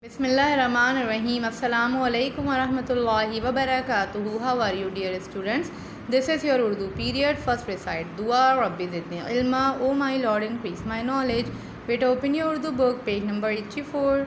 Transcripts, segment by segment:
بسم اللہ الرحمن الرحیم. السلام علیکم ورحمۃ اللہ وبرکاتہ. How are you dear students? This is your Urdu period. First recite دعا رب زدنی علما. Oh my Lord, increase my knowledge. Beta open your Urdu book, page number 84.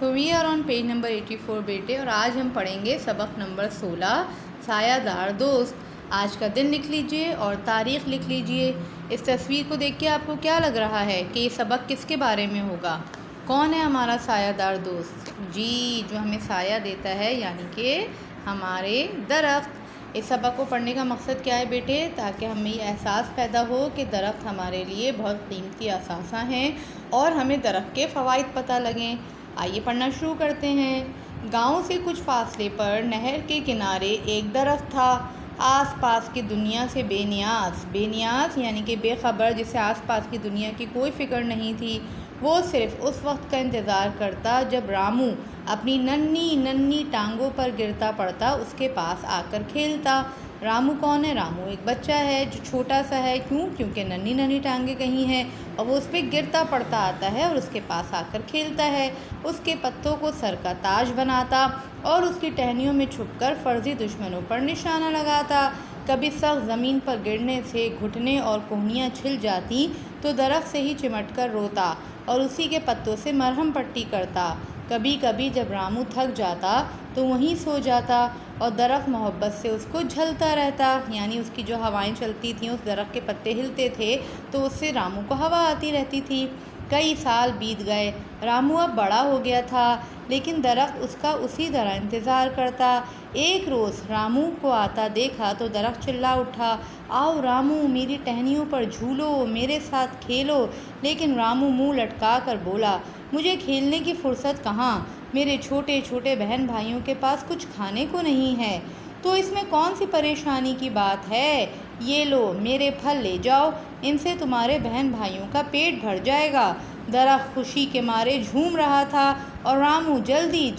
So we are on page number 84 بیٹے, اور آج ہم پڑھیں گے سبق نمبر 16 سایہ دار دوست. آج کا دن لکھ لیجئے اور تاریخ لکھ لیجئے. اس تصویر کو دیکھ کے آپ کو کیا لگ رہا ہے کہ یہ سبق کس کے بارے میں ہوگا؟ کون ہے ہمارا سایہ دار دوست؟ جی، جو ہمیں سایہ دیتا ہے، یعنی کہ ہمارے درخت. اس سبق کو پڑھنے کا مقصد کیا ہے بیٹے؟ تاکہ ہمیں یہ احساس پیدا ہو کہ درخت ہمارے لیے بہت قیمتی اثاثہ ہیں اور ہمیں درخت کے فوائد پتہ لگیں. آئیے پڑھنا شروع کرتے ہیں. گاؤں سے کچھ فاصلے پر نہر کے کنارے ایک درخت تھا. آس پاس کی دنیا سے بے نیاز یعنی کہ بے خبر، جسے آس پاس کی دنیا کی کوئی فکر نہیں تھی. وہ صرف اس وقت کا انتظار کرتا جب رامو اپنی ننھی ٹانگوں پر گرتا پڑتا اس کے پاس آ کر کھیلتا. رامو کون ہے؟ رامو ایک بچہ ہے جو چھوٹا سا ہے. کیونکہ ننھی ٹانگیں کہیں ہیں اور وہ اس پہ گرتا پڑتا آتا ہے اور اس کے پاس آ کر کھیلتا ہے. اس کے پتوں کو سر کا تاج بناتا اور اس کی ٹہنیوں میں چھپ کر فرضی دشمنوں پر نشانہ لگاتا. کبھی سخت زمین پر گرنے سے گھٹنے اور کوہنیاں چھل جاتی تو درخت سے ہی چمٹ کر روتا اور اسی کے پتوں سے مرہم پٹی کرتا. کبھی کبھی جب رامو تھک جاتا تو وہیں سو جاتا اور درخت محبت سے اس کو جھلتا رہتا. یعنی اس کی جو ہوائیں چلتی تھیں، اس درخت کے پتے ہلتے تھے تو اس سے رامو کو ہوا آتی رہتی تھی. کئی سال بیت گئے. رامو اب بڑا ہو گیا تھا لیکن درخت اس کا اسی طرح انتظار کرتا. ایک روز رامو کو آتا دیکھا تو درخت چلا اٹھا، آؤ رامو، میری ٹہنیوں پر جھولو، میرے ساتھ کھیلو. لیکن رامو منہ لٹکا کر بولا، مجھے کھیلنے کی فرصت کہاں، میرے چھوٹے چھوٹے بہن بھائیوں کے پاس کچھ کھانے کو نہیں ہے. تو اس میں کون سی پریشانی کی بات ہے؟ یہ لو میرے پھل لے جاؤ، ان سے تمہارے بہن بھائیوں کا پیٹ بھر جائے گا. درخت خوشی کے مارے جھوم رہا تھا اور رامو جلدی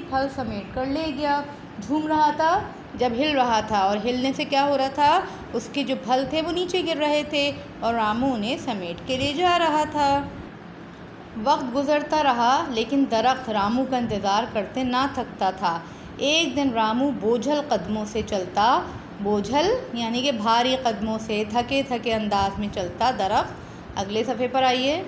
پھل سمیٹ کر لے گیا. جھوم رہا تھا جب ہل رہا تھا، اور ہلنے سے کیا ہو رہا تھا؟ اس کے جو پھل تھے وہ نیچے گر رہے تھے اور رامو انہیں سمیٹ کے لے جا رہا تھا. وقت گزرتا رہا لیکن درخت رامو کا انتظار کرتے نہ تھکتا تھا. ایک دن رامو بوجھل قدموں سے چلتا، بوجھل یعنی کہ بھاری قدموں سے تھکے انداز میں چلتا درخت اگلے صفحے پر آئیے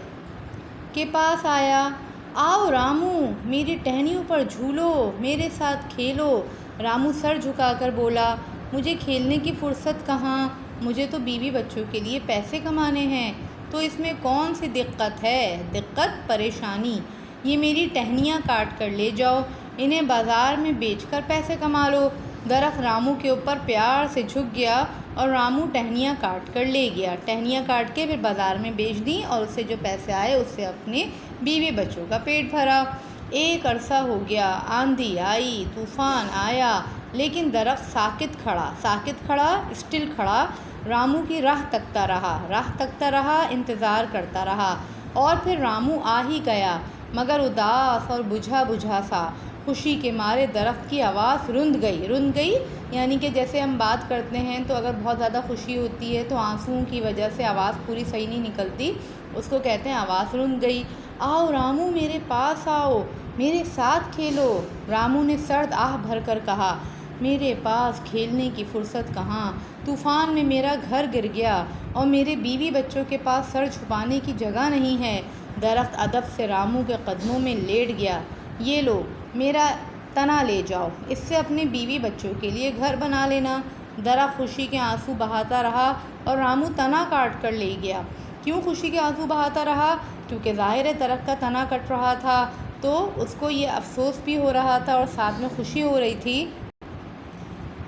کے پاس آیا. آؤ رامو، میری ٹہنیوں پر جھولو، میرے ساتھ کھیلو. رامو سر جھکا کر بولا، مجھے کھیلنے کی فرصت کہاں، مجھے تو بیوی بچوں کے لیے پیسے کمانے ہیں. تو اس میں کون سی دقت ہے؟ دقت، پریشانی. یہ میری ٹہنیاں کاٹ کر لے جاؤ، انہیں بازار میں بیچ کر پیسے کما لو. درخت رامو کے اوپر پیار سے جھک گیا اور رامو ٹہنیاں کاٹ کر لے گیا. ٹہنیاں کاٹ کے پھر بازار میں بیچ دیں اور اس سے جو پیسے آئے اس سے اپنے بیوی بچوں کا پیٹ بھرا. ایک عرصہ ہو گیا، آندھی آئی، طوفان آیا، لیکن درخت ساکت کھڑا، اسٹل کھڑا. رامو کی راہ تکتا رہا، انتظار کرتا رہا. اور پھر رامو آ ہی گیا، مگر اداس اور بجھا سا. خوشی کے مارے درخت کی آواز رند گئی یعنی کہ جیسے ہم بات کرتے ہیں تو اگر بہت زیادہ خوشی ہوتی ہے تو آنسوؤں کی وجہ سے آواز پوری صحیح نہیں نکلتی، اس کو کہتے ہیں آواز رند گئی. آؤ رامو، میرے پاس آؤ، میرے ساتھ کھیلو. رامو نے سرد آہ بھر کر کہا، میرے پاس کھیلنے کی فرصت کہاں، طوفان میں میرا گھر گر گیا اور میرے بیوی بچوں کے پاس سر چھپانے کی جگہ نہیں ہے. درخت ادب سے رامو کے قدموں میں لیٹ گیا. یہ لو میرا تنا لے جاؤ، اس سے اپنے بیوی بچوں کے لیے گھر بنا لینا. درخت خوشی کے آنسو بہاتا رہا اور رامو تنا کاٹ کر لے گیا. کیوں خوشی کے آنسو بہاتا رہا؟ کیونکہ ظاہر ہے درخت کا تنا کٹ رہا تھا تو اس کو یہ افسوس بھی ہو رہا تھا اور ساتھ میں خوشی ہو رہی تھی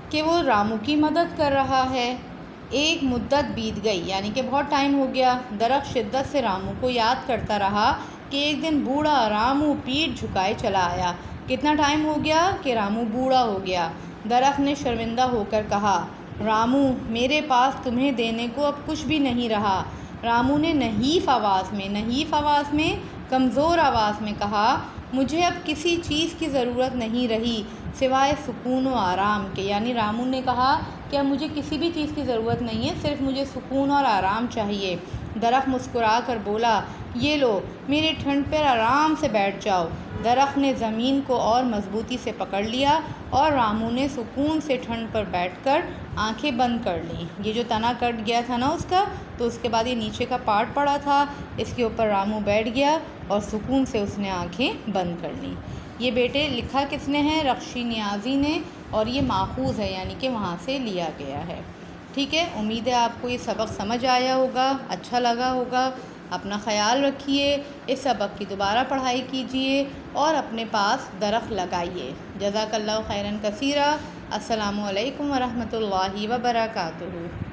کہ وہ رامو کی مدد کر رہا ہے. ایک مدت بیت گئی یعنی کہ بہت ٹائم ہو گیا. درخت شدت سے رامو کو یاد کرتا رہا کہ ایک دن بوڑھا رامو پیٹھ جھکائے چلا آیا. کتنا ٹائم ہو گیا کہ رامو بوڑھا ہو گیا. درخت نے شرمندہ ہو کر کہا، رامو، میرے پاس تمہیں دینے کو اب کچھ بھی نہیں رہا. رامو نے نحیف آواز میں کمزور آواز میں کہا، مجھے اب کسی چیز کی ضرورت نہیں رہی سوائے سکون و آرام کے. یعنی رامو نے کہا کہ اب مجھے کسی بھی چیز کی ضرورت نہیں ہے، صرف مجھے سکون اور آرام چاہیے. درخت مسکرا کر بولا، یہ لو، میری ٹھنڈ پر آرام سے بیٹھ جاؤ۔ درخت نے زمین کو اور مضبوطی سے پکڑ لیا اور رامو نے سکون سے ٹھنڈ پر بیٹھ کر آنکھیں بند کر لیں۔ یہ جو تنا کٹ گیا تھا نا اس کا، تو اس کے بعد یہ نیچے کا پارٹ پڑا تھا، اس کے اوپر رامو بیٹھ گیا اور سکون سے اس نے آنکھیں بند کر لیں۔ یہ بیٹے لکھا کس نے ہے؟ رخشی نیازی نے، اور یہ ماخوذ ہے، یعنی کہ وہاں سے لیا گیا ہے۔ ٹھیک ہے، امید ہے آپ کو یہ سبق سمجھ آیا ہوگا، اچھا لگا ہوگا۔ اپنا خیال رکھیے، اس سبق کی دوبارہ پڑھائی کیجیے اور اپنے پاس درخت لگائیے۔ جزاک اللہ خیراً کثیرا۔ السلام علیکم ورحمۃ اللہ وبرکاتہ۔